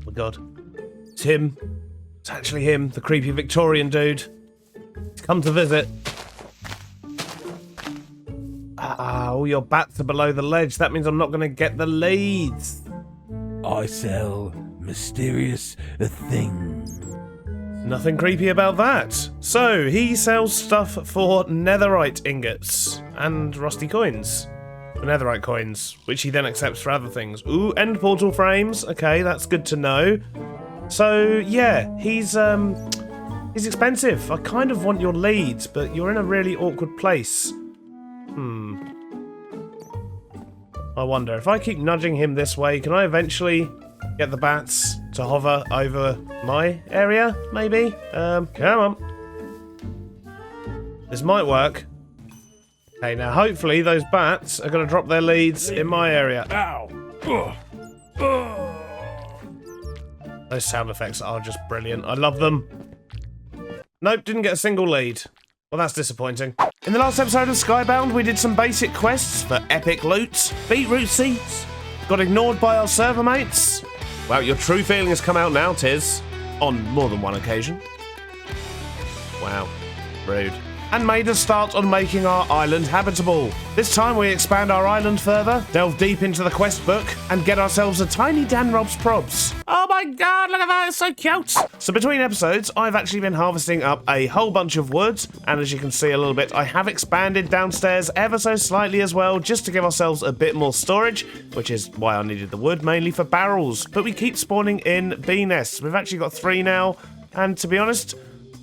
my god. It's him. It's actually him, the creepy Victorian dude. He's come to visit. All your bats are below the ledge. That means I'm not going to get the leads. I sell mysterious things. Nothing creepy about that. So, he sells stuff for netherite ingots and rusty coins. For netherite coins, which he then accepts for other things. Ooh, end portal frames. Okay, that's good to know. So, yeah, he's expensive. I kind of want your leads, but you're in a really awkward place. I wonder, if I keep nudging him this way, can I eventually get the bats to hover over my area, maybe? Come on. This might work. Okay, now hopefully those bats are going to drop their leads in my area. Ow! Those sound effects are just brilliant. I love them. Nope, didn't get a single lead. Well, that's disappointing. In the last episode of Skybound, we did some basic quests for epic loot, beetroot seeds, got ignored by our server mates. Well, your true feeling has come out now, Tiz. On more than one occasion. Wow. Rude. And made a start on making our island habitable. This time we expand our island further, delve deep into the quest book, and get ourselves a tiny Dan Rob's probs. Oh my god, look at that, it's so cute! So between episodes, I've actually been harvesting up a whole bunch of wood, and as you can see a little bit, I have expanded downstairs ever so slightly as well, just to give ourselves a bit more storage, which is why I needed the wood, mainly for barrels. But we keep spawning in bee nests. We've actually got 3 now, and to be honest,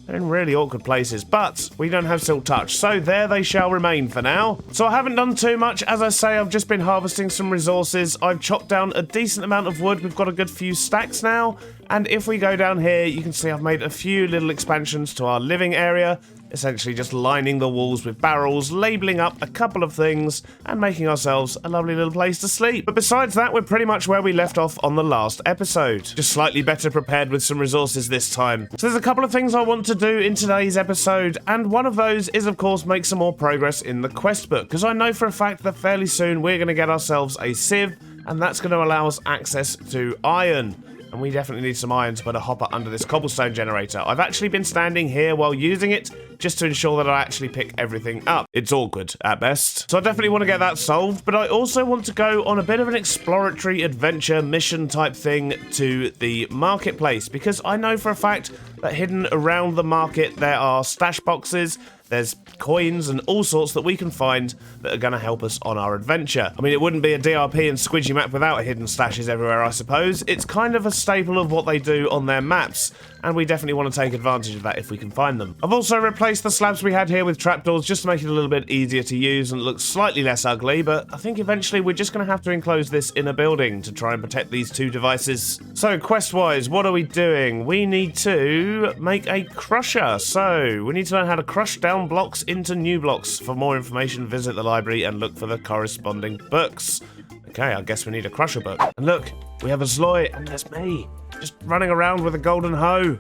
they're in really awkward places, but we don't have Silk Touch, so there they shall remain for now. So I haven't done too much. As I say, I've just been harvesting some resources. I've chopped down a decent amount of wood. We've got a good few stacks now, and if we go down here, you can see I've made a few little expansions to our living area, essentially just lining the walls with barrels, labelling up a couple of things, and making ourselves a lovely little place to sleep. But besides that, we're pretty much where we left off on the last episode. Just slightly better prepared with some resources this time. So there's a couple of things I want to do in today's episode, and one of those is, of course, make some more progress in the quest book, because I know for a fact that fairly soon we're going to get ourselves a sieve, and that's going to allow us access to iron. And we definitely need some iron to put a hopper under this cobblestone generator. I've actually been standing here while using it, just to ensure that I actually pick everything up. It's awkward, at best. So I definitely want to get that solved, but I also want to go on a bit of an exploratory adventure mission type thing to the marketplace, because I know for a fact that hidden around the market there are stash boxes, there's coins and all sorts that we can find that are going to help us on our adventure. I mean, it wouldn't be a DRP and squidgy map without hidden stashes everywhere, I suppose. It's kind of a staple of what they do on their maps, and we definitely want to take advantage of that if we can find them. I've also replaced the slabs we had here with trapdoors just to make it a little bit easier to use and look slightly less ugly, but I think eventually we're just going to have to enclose this in a building to try and protect these 2 devices. So, quest-wise, what are we doing? We need to make a crusher. So, we need to learn how to crush down blocks into new blocks. For more information, visit the library and look for the corresponding books. Okay, I guess we need a crusher book. And look, we have a Zloy, and there's me, just running around with a golden hoe.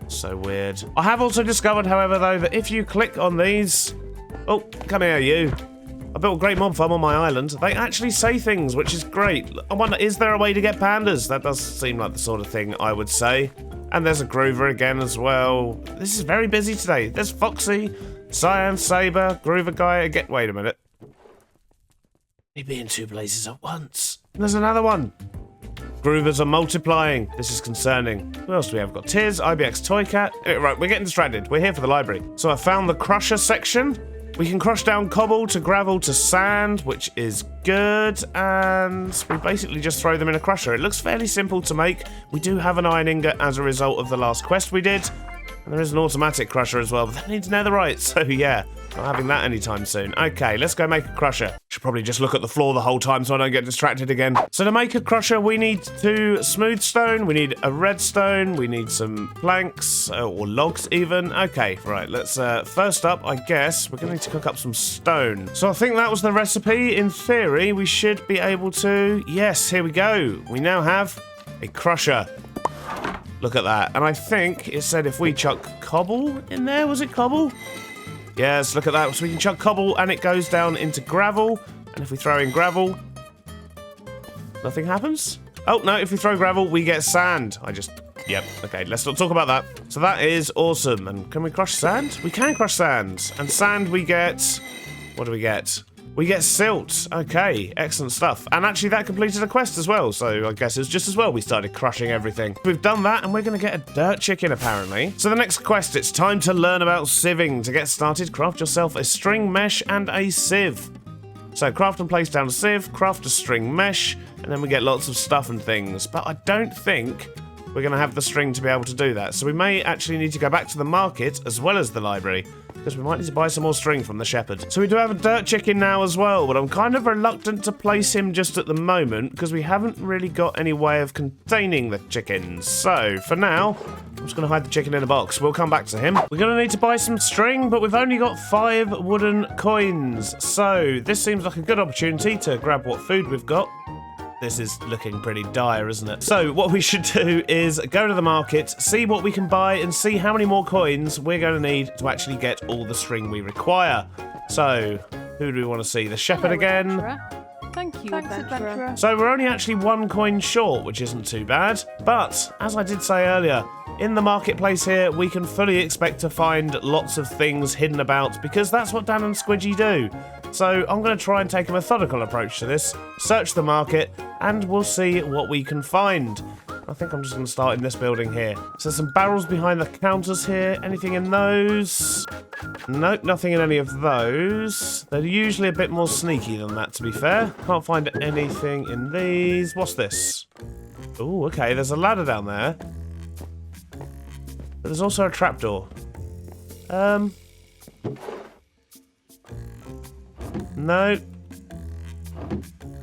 So weird. I have also discovered, however, though, that if you click on these... Oh, come here, you. I built a great mob farm on my island. They actually say things, which is great. I wonder, is there a way to get pandas? That does seem like the sort of thing I would say. And there's a Groover again as well. This is very busy today. There's Foxy, Cyan, Saber, Groover guy again. Wait a minute. He'd be in 2 places at once. And there's another one. Groovers are multiplying. This is concerning. Who else do we have? We've got Tiz, IBX Toycat. Right, we're getting distracted. We're here for the library. So I found the crusher section. We can crush down cobble to gravel to sand, which is good, and we basically just throw them in a crusher. It looks fairly simple to make. We do have an iron ingot as a result of the last quest we did, and there is an automatic crusher as well, but that needs netherite, so yeah. Not having that anytime soon. Okay, let's go make a crusher. Should probably just look at the floor the whole time so I don't get distracted again. So to make a crusher, we need 2 smooth stone, we need a redstone, we need some planks, or logs even. Okay, right, let's, first up, I guess, we're going to need to cook up some stone. So I think that was the recipe. In theory, we should be able to... Yes, here we go. We now have a crusher. Look at that. And I think it said if we chuck cobble in there, was it cobble? Yes, look at that. So we can chuck cobble and it goes down into gravel. And if we throw in gravel, Nothing happens? Oh, no, if we throw gravel, we get sand. Yep, okay, let's not talk about that. So that is awesome. And can we crush sand? We can crush sand. And sand we get... What do we get? We get silt. Okay, excellent stuff. And actually that completed a quest as well, so I guess it's just as well we started crushing everything. We've done that, and we're going to get a dirt chicken, apparently. So the next quest, it's time to learn about sieving. To get started, craft yourself a string mesh and a sieve. So craft and place down a sieve, craft a string mesh, and then we get lots of stuff and things. But I don't think we're going to have the string to be able to do that. So we may actually need to go back to the market as well as the library, because we might need to buy some more string from the shepherd. So we do have a dirt chicken now as well, but I'm kind of reluctant to place him just at the moment, because we haven't really got any way of containing the chickens. So for now, I'm just going to hide the chicken in a box. We'll come back to him. We're going to need to buy some string, but we've only got 5 wooden coins. So this seems like a good opportunity to grab what food we've got. This is looking pretty dire, isn't it? So what we should do is go to the market, see what we can buy, and see how many more coins we're going to need to actually get all the string we require. So, who do we want to see? The shepherd again? Adventurer. Thank you, adventurer. So we're only actually 1 coin short, which isn't too bad. But, as I did say earlier, in the marketplace here, we can fully expect to find lots of things hidden about, because that's what Dan and Squidgy do. So I'm going to try and take a methodical approach to this, search the market, and we'll see what we can find. I think I'm just going to start in this building here. So some barrels behind the counters here. Anything in those? Nope, nothing in any of those. They're usually a bit more sneaky than that, to be fair. Can't find anything in these. What's this? Oh, okay, there's a ladder down there. But there's also a trapdoor. No.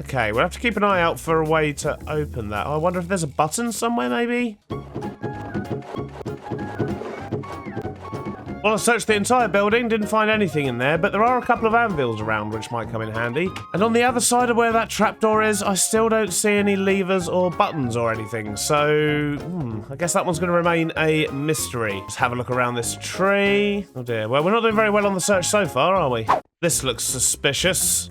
Okay, we'll have to keep an eye out for a way to open that. I wonder if there's a button somewhere, maybe? Well, I searched the entire building, didn't find anything in there, but there are a couple of anvils around which might come in handy. And on the other side of where that trapdoor is, I still don't see any levers or buttons or anything. So, I guess that one's going to remain a mystery. Let's have a look around this tree. Oh dear, well, we're not doing very well on the search so far, are we? This looks suspicious.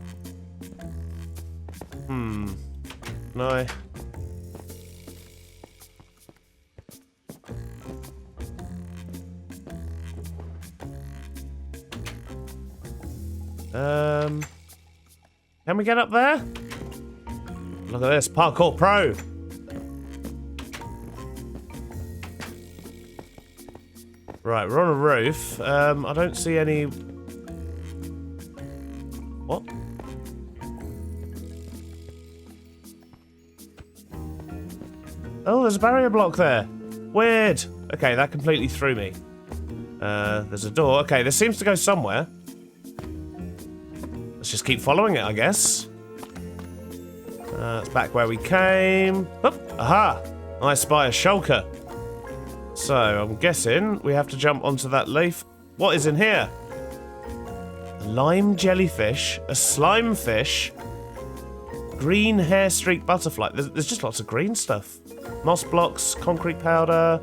No. Can we get up there? Look at this, parkour pro. Right, we're on a roof. I don't see any... What? Oh, there's a barrier block there. Weird. Okay, that completely threw me. There's a door. Okay, this seems to go somewhere. Let's just keep following it, I guess. It's back where we came. Oh, aha! I spy a shulker. So, I'm guessing we have to jump onto that leaf. What is in here? A lime jellyfish, a slime fish, green hair streak butterfly. There's just lots of green stuff. Moss blocks, concrete powder,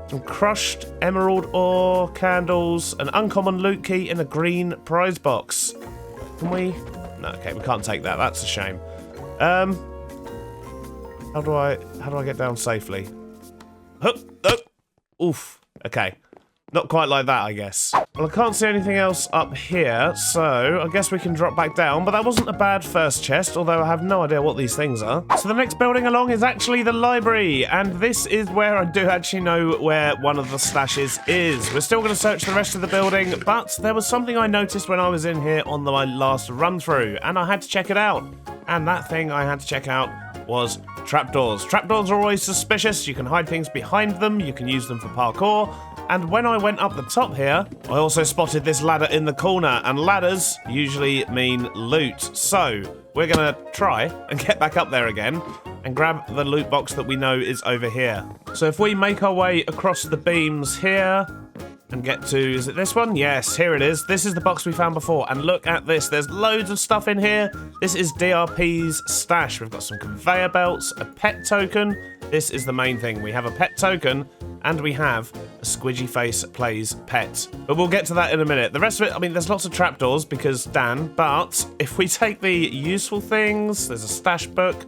some crushed emerald ore, candles, an uncommon loot key in a green prize box. Can we? No, okay, we can't take that. That's a shame. How do I get down safely? Oh, oof. Okay. Not quite like that, I guess. Well, I can't see anything else up here, so I guess we can drop back down, but that wasn't a bad first chest, although I have no idea what these things are. So the next building along is actually the library, and this is where I do actually know where one of the stashes is. We're still going to search the rest of the building, but there was something I noticed when I was in here on my last run-through, and I had to check it out. And that thing I had to check out was trapdoors. Trapdoors are always suspicious. You can hide things behind them, you can use them for parkour. And when I went up the top here, I also spotted this ladder in the corner, and ladders usually mean loot. So we're gonna try and get back up there again and grab the loot box that we know is over here. So if we make our way across the beams here and get to, is it this one? Yes, here it is. This is the box we found before, and look at this. There's loads of stuff in here. This is DRP's stash. We've got some conveyor belts, a pet token. This is the main thing. We have a pet token, And we have a Squidgy Face Plays pet. But we'll get to that in a minute. The rest of it, I mean, there's lots of trapdoors because Dan, but if we take the useful things, there's a stash book.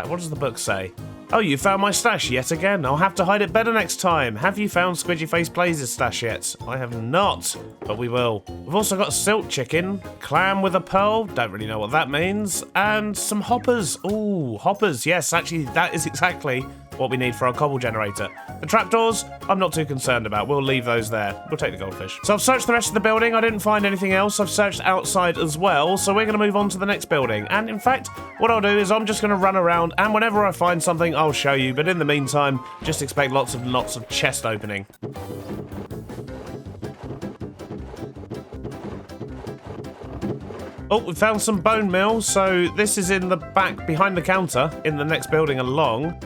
What does the book say? Oh, you found my stash yet again. I'll have to hide it better next time. Have you found Squidgy Face Plays' stash yet? I have not, but we will. We've also got silt chicken, clam with a pearl, don't really know what that means, and some hoppers. Ooh, hoppers. Yes, actually, that is exactly what we need for our cobble generator. The trapdoors, I'm not too concerned about. We'll leave those there. We'll take the goldfish. So I've searched the rest of the building. I didn't find anything else. I've searched outside as well. So we're going to move on to the next building. And in fact, what I'll do is I'm just going to run around, and whenever I find something, I'll show you. But in the meantime, just expect lots of chest opening. Oh, we found some bone meal. So this is in the back behind the counter in the next building along.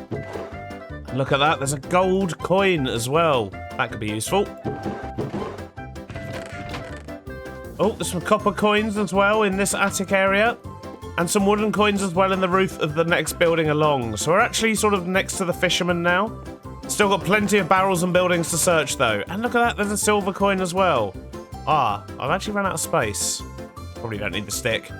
Look at that, there's a gold coin as well. That could be useful. Oh, there's some copper coins as well in this attic area. And some wooden coins as well in the roof of the next building along. So we're actually sort of next to the fisherman now. Still got plenty of barrels and buildings to search though. And look at that, there's a silver coin as well. Ah, I've actually run out of space. Probably don't need the stick.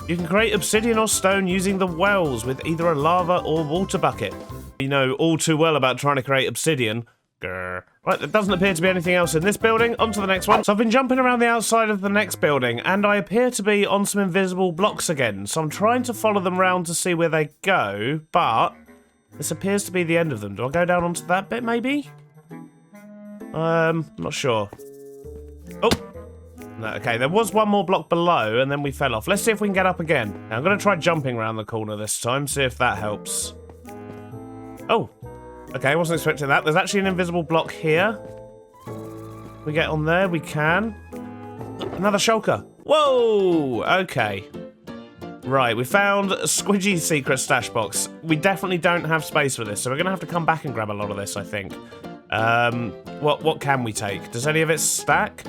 You can create obsidian or stone using the wells with either a lava or water bucket. You know all too well about trying to create obsidian. Grr. Right, there doesn't appear to be anything else in this building. On to the next one. So I've been jumping around the outside of the next building, and I appear to be on some invisible blocks again. So I'm trying to follow them around to see where they go, but this appears to be the end of them. Do I go down onto that bit, maybe? Not sure. Oh! No, okay, there was one more block below, and then we fell off. Let's see if we can get up again. Now, I'm going to try jumping around the corner this time, see if that helps. Oh, okay, I wasn't expecting that. There's actually an invisible block here. We get on there, we can. Another shulker. Whoa, okay. Right, we found a Squidgy's secret stash box. We definitely don't have space for this, so we're going to have to come back and grab a lot of this, I think. What can we take? Does any of it stack?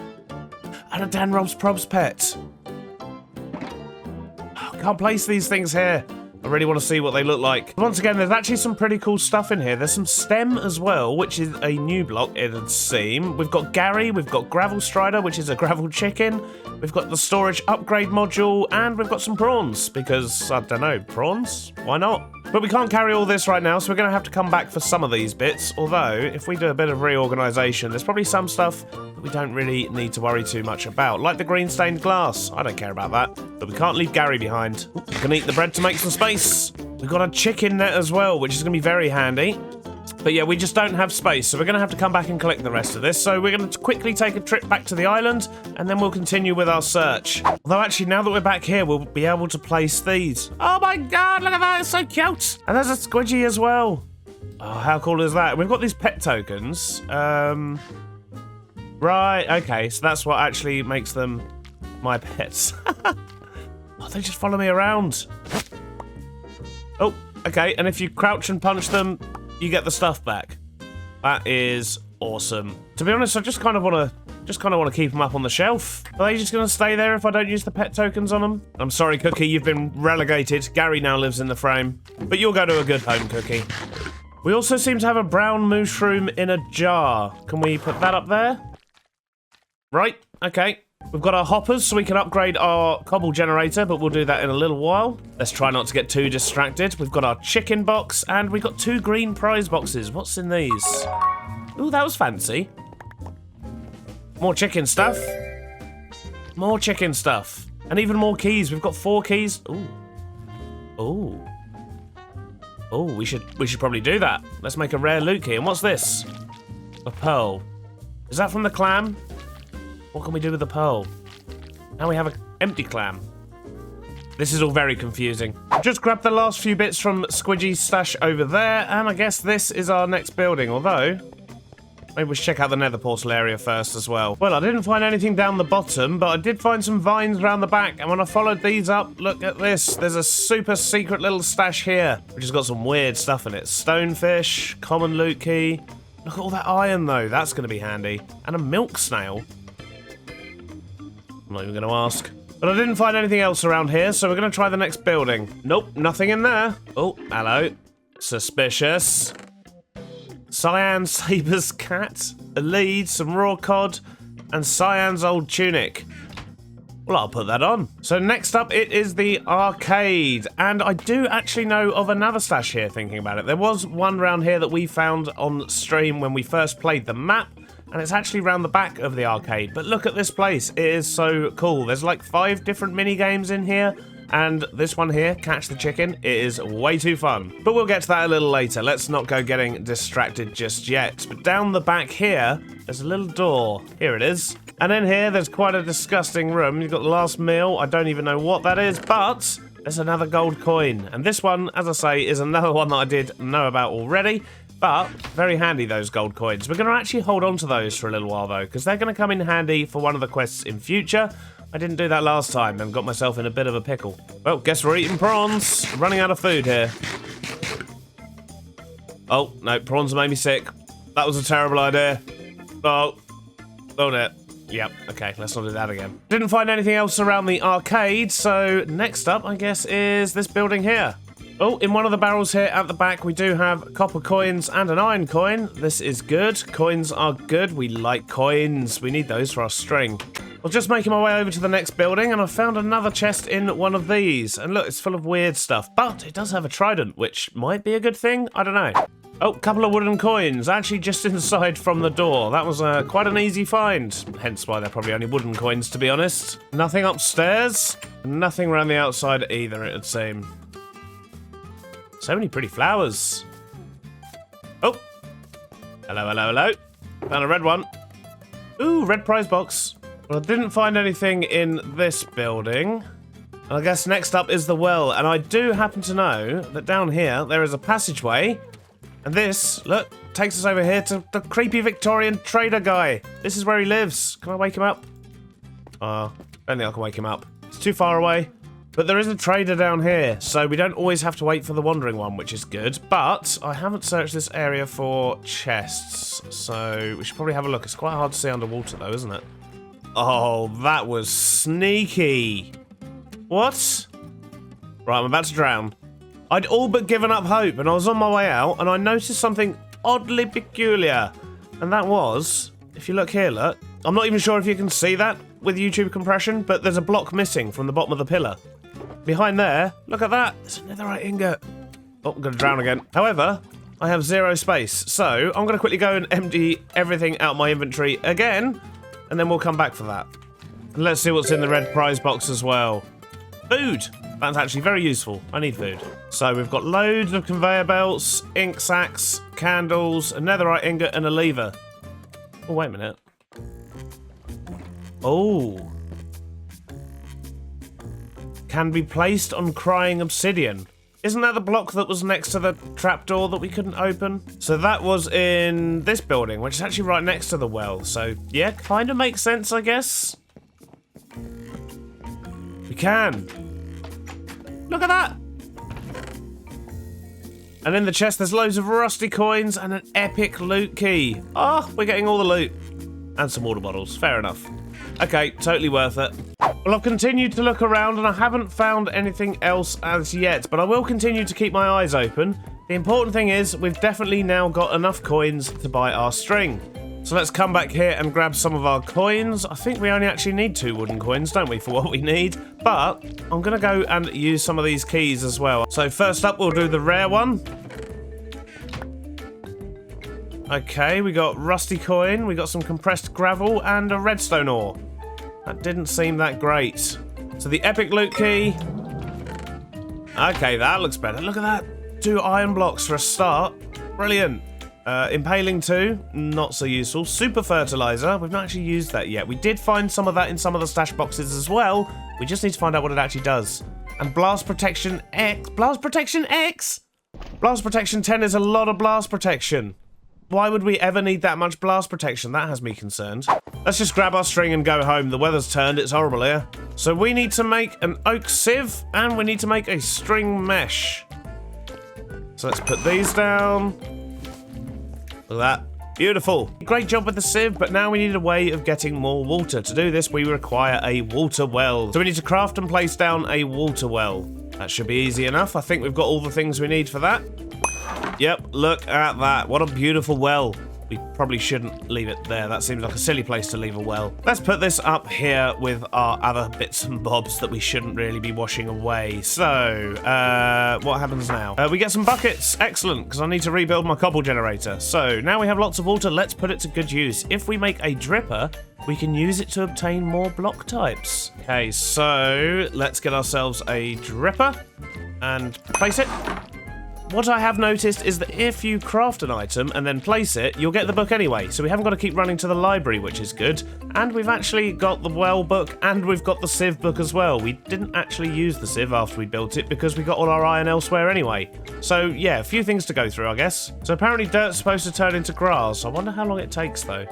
And a Dan Rob's Probs pet. Oh, can't place these things here. I really want to see what they look like. Once again, there's actually some pretty cool stuff in here. There's some stem as well, which is a new block, it would seem. We've got Gary, we've got Gravel Strider, which is a gravel chicken. We've got the storage upgrade module, and we've got some prawns, because, I don't know, prawns? Why not? But we can't carry all this right now, so we're going to have to come back for some of these bits. Although, if we do a bit of reorganisation, there's probably some stuff that we don't really need to worry too much about. Like the green stained glass. I don't care about that. But we can't leave Gary behind. We can eat the bread to make some space. We've got a chicken net as well, which is going to be very handy. But yeah, we just don't have space, so we're going to have to come back and collect the rest of this. So we're going to quickly take a trip back to the island, and then we'll continue with our search. Although actually, now that we're back here, we'll be able to place these. Oh my god, look at that, it's so cute! And there's a Squidgy as well. Oh, how cool is that? We've got these pet tokens. Right, okay, so that's what actually makes them my pets. Oh, they just follow me around. Oh, okay, and if you crouch and punch them, you get the stuff back. That is awesome. To be honest, I just kind of want to keep them up on the shelf. Are they just going to stay there if I don't use the pet tokens on them? I'm sorry, Cookie, you've been relegated. Gary now lives in the frame. But you'll go to a good home, Cookie. We also seem to have a brown mushroom in a jar. Can we put that up there? Right, okay. We've got our hoppers so we can upgrade our cobble generator, but we'll do that in a little while. Let's try not to get too distracted. We've got our chicken box, and we've got 2 green prize boxes. What's in these? Ooh, that was fancy. More chicken stuff. More chicken stuff. And even more keys. We've got 4 keys. Ooh. Ooh. Oh, we should probably do that. Let's make a rare loot key. And what's this? A pearl. Is that from the clam? What can we do with the pearl? Now we have an empty clam. This is all very confusing. Just grabbed the last few bits from Squidgy's stash over there, and I guess this is our next building, although maybe we should check out the nether portal area first as well. Well, I didn't find anything down the bottom, but I did find some vines around the back, and when I followed these up, look at this. There's a super secret little stash here, which has got some weird stuff in it. Stonefish, common loot key. Look at all that iron, though. That's going to be handy. And a milk snail. I'm not even going to ask. But I didn't find anything else around here, so we're going to try the next building. Nope, nothing in there. Oh, hello. Suspicious. Cyan Saber's cat, a lead, some raw cod, and Cyan's old tunic. Well, I'll put that on. So next up, it is the arcade. And I do actually know of another stash here, thinking about it. There was one round here that we found on stream when we first played the map. And it's actually round the back of the arcade. But look at this place. It is so cool. There's like 5 different mini games in here. And this one here, Catch the Chicken, it is way too fun. But we'll get to that a little later. Let's not go getting distracted just yet. But down the back here, there's a little door. Here it is. And in here, there's quite a disgusting room. You've got the last meal. I don't even know what that is, but there's another gold coin. And this one, as I say, is another one that I did know about already. But very handy, those gold coins. We're going to actually hold on to those for a little while, though, because they're going to come in handy for one of the quests in future. I didn't do that last time and got myself in a bit of a pickle. Well, guess we're eating prawns. I'm running out of food here. Oh, no, prawns made me sick. That was a terrible idea. Oh no. Yep, okay, let's not do that again. Didn't find anything else around the arcade, so next up, I guess, is this building here. Oh, in one of the barrels here at the back, we do have copper coins and an iron coin. This is good. Coins are good. We like coins. We need those for our string. I was just making my way over to the next building, and I found another chest in one of these. And look, it's full of weird stuff, but it does have a trident, which might be a good thing. I don't know. Oh, couple of wooden coins, actually just inside from the door. That was quite an easy find, hence why they're probably only wooden coins, to be honest. Nothing upstairs, nothing around the outside either, it would seem. So many pretty flowers. Oh, hello. Found a red one. Ooh, red prize box. Well, I didn't find anything in this building. And I guess next up is the well, and I do happen to know that down here there is a passageway. And this, look, takes us over here to the creepy Victorian trader guy. This is where he lives. Can I wake him up? I don't think I can wake him up. It's too far away. But there is a trader down here, so we don't always have to wait for the wandering one, which is good. But I haven't searched this area for chests, so we should probably have a look. It's quite hard to see underwater, though, isn't it? Oh, that was sneaky. What? Right, I'm about to drown. I'd all but given up hope, and I was on my way out, and I noticed something oddly peculiar. And that was, if you look here, look. I'm not even sure if you can see that with YouTube compression, but there's a block missing from the bottom of the pillar. Behind there, look at that. It's a netherite ingot. Oh, I'm going to drown again. However, I have 0 space, so I'm going to quickly go and empty everything out my inventory again, and then we'll come back for that. And let's see what's in the red prize box as well. Food. That's actually very useful. I need food. So we've got loads of conveyor belts, ink sacks, candles, a netherite ingot, and a lever. Oh, wait a minute. Oh. Can be placed on crying obsidian. Isn't that the block that was next to the trapdoor that we couldn't open? So that was in this building, which is actually right next to the well. So, yeah, kind of makes sense, I guess. We can. Look at that! And in the chest, there's loads of rusty coins and an epic loot key. Oh, we're getting all the loot. And some water bottles. Fair enough. Okay, totally worth it. Well, I've continued to look around and I haven't found anything else as yet, but I will continue to keep my eyes open. The important thing is, we've definitely now got enough coins to buy our string. So let's come back here and grab some of our coins. I think we only actually need 2 wooden coins, don't we, for what we need? But I'm going to go and use some of these keys as well. So first up, we'll do the rare one. Okay, we got rusty coin, we got some compressed gravel, and a redstone ore. That didn't seem that great. So the epic loot key. Okay, that looks better. Look at that. 2 iron blocks for a start. Brilliant. Impaling 2, not so useful. Super fertilizer, we've not actually used that yet. We did find some of that in some of the stash boxes as well. We just need to find out what it actually does. And blast protection X. Blast protection X? Blast protection 10 is a lot of blast protection. Why would we ever need that much blast protection? That has me concerned. Let's just grab our string and go home. The weather's turned, it's horrible here. So we need to make an oak sieve, and we need to make a string mesh. So let's put these down. Look at that. Beautiful. Great job with the sieve, but now we need a way of getting more water. To do this, we require a water well. So we need to craft and place down a water well. That should be easy enough. I think we've got all the things we need for that. Yep, look at that. What a beautiful well. We probably shouldn't leave it there. That seems like a silly place to leave a well. Let's put this up here with our other bits and bobs that we shouldn't really be washing away. So, what happens now? We get some buckets. Excellent, because I need to rebuild my cobble generator. So, now we have lots of water. Let's put it to good use. If we make a dripper, we can use it to obtain more block types. Okay, so let's get ourselves a dripper and place it. What I have noticed is that if you craft an item and then place it, you'll get the book anyway, so we haven't got to keep running to the library, which is good. And we've actually got the well book, and we've got the sieve book as well. We didn't actually use the sieve after we built it because we got all our iron elsewhere anyway. So yeah, a few things to go through, I guess. So apparently dirt's supposed to turn into grass. I wonder how long it takes though.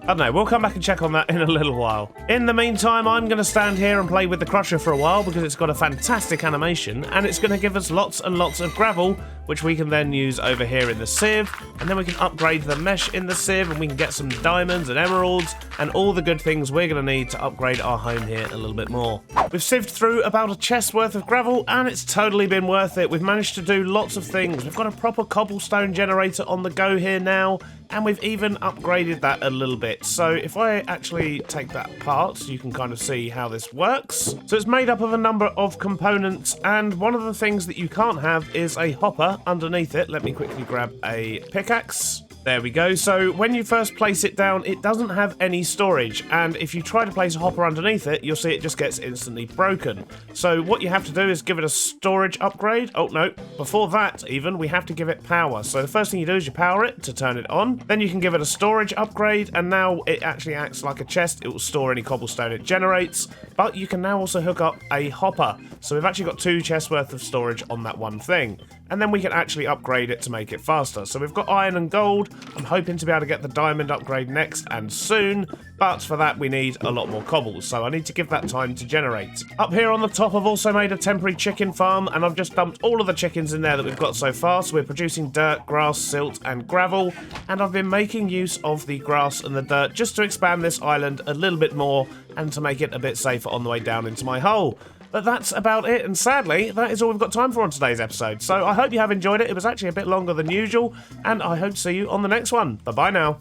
I don't know, we'll come back and check on that in a little while. In the meantime, I'm going to stand here and play with the crusher for a while because it's got a fantastic animation and it's going to give us lots and lots of gravel, which we can then use over here in the sieve, and then we can upgrade the mesh in the sieve and we can get some diamonds and emeralds and all the good things we're going to need to upgrade our home here a little bit more. We've sieved through about a chest worth of gravel and it's totally been worth it. We've managed to do lots of things. We've got a proper cobblestone generator on the go here now, and we've even upgraded that a little bit. So if I actually take that apart, you can kind of see how this works. So it's made up of a number of components, and one of the things that you can't have is a hopper underneath it. Let me quickly grab a pickaxe. There we go. So when you first place it down, it doesn't have any storage, and if you try to place a hopper underneath it, you'll see it just gets instantly broken. So what you have to do is give it a storage upgrade. Oh no, before that even, we have to give it power. So the first thing you do is you power it to turn it on, then you can give it a storage upgrade, and now it actually acts like a chest. It will store any cobblestone it generates, but you can now also hook up a hopper. So we've actually got 2 chests worth of storage on that one thing. And then we can actually upgrade it to make it faster. So we've got iron and gold. I'm hoping to be able to get the diamond upgrade next and soon, but for that we need a lot more cobbles, so I need to give that time to generate. Up here on the top I've also made a temporary chicken farm, and I've just dumped all of the chickens in there that we've got so far, so we're producing dirt, grass, silt and gravel, and I've been making use of the grass and the dirt just to expand this island a little bit more and to make it a bit safer on the way down into my hole. But that's about it, and sadly, that is all we've got time for on today's episode. So I hope you have enjoyed it. It was actually a bit longer than usual, and I hope to see you on the next one. Bye-bye now.